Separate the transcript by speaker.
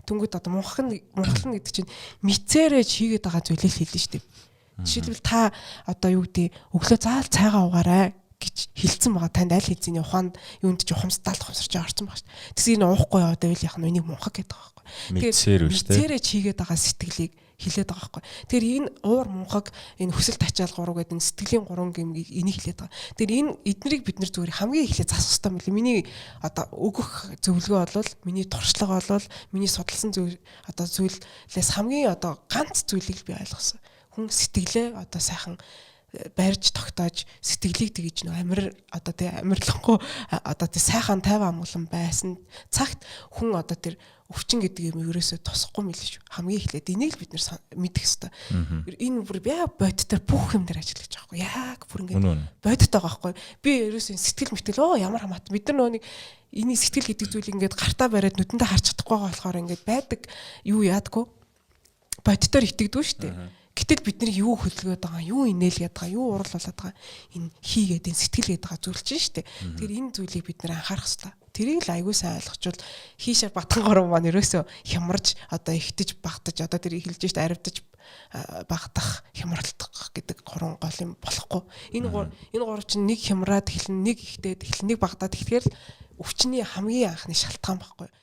Speaker 1: Тэнгүүд одоо мунхлна гэдэг чинь мицээрээ чийгээд байгаа зүйлийг хэлнэ шүү дээ. Жишээлбэл та одоо юу гэдэг өглөө заал цайгаа уугаарай гэж хэлсэн байгаа. Танд аль хэзээний ухаанд юунд ч ухамсарталд ухамсарч орсон байгаа шүү дээ. Тэгс энэ уухгүй яваад байвал яах нь энийг мунхаг гэдэг байгаа байхгүй. Мицээрээ чийгээд байгаа сэтгэлийг хилээд байгаа байхгүй. Тэр энэ уур мунхаг энэ хүсэл тачаал 3 гэдэг энэ сэтгэлийн 3 гэмгийг энийг хилээд байгаа. Тэр энэ эднэрийг бид нар зүгээр хамгийн эхлээд засах хэрэгтэй мөлий. Миний одоо өгөх зөвлөгөө болвол миний туршлага болвол миний судалсан зүйлээс хамгийн одоо ганц зүйлийг би ойлгосон. Хүн сэтгэлээ одоо сайхан барьж тогтоож сэтгэлийг тэгж нөө амир одоо тий амирлахгүй одоо тий сайхан тайван амгалан байсан цагт хүн одоо тэр өвчин гэдэг юм ерөөсөө тусахгүй мэлээ шүү. Хамгийн эхлээд энийг л бид нар мэдэх хэрэгтэй. Энэ бүр бодитоор бүх юм дээр ажиллаж байгаа байхгүй. Яг бүр ингэ бодит байгаа байхгүй. Би ерөөсөө сэтгэл мэтэл ямар хамаат бид нар нөө нэг энийг сэтгэл гэдэг зүйл ингээд гартаа бариад нүдэндээ харж чадахгүй байгаа болохоор ингээд байдаг юу яадгүй бодитоор итгэдэггүй шүү дээ. Гэтэл бид нар юу хөдөлгөөд байгаа, юу инээлгээд байгаа, юу урал болоод байгаа энэ хийгээд энэ сэтгэлгээд байгаа зүйл чинь шүү дээ. Тэр энэ зүйлийг бид нар анхаарах хэрэгтэй. Тэрийг л аягүй сайн ойлгочвол хийшээ батхан горон маань ерөөсөө хямарж одоо ихтэж багтаж одоо тэр эхэлж штэ аривдаж багтах хямралдах гэдэг гурван гол юм болохгүй. Энэ гурав чинь нэг хямраад эхэлнэ, нэг ихтээд эхэлнэ, нэг багтаад тэгэхээр өвчний хамгийн анхны шалтгаан байхгүй.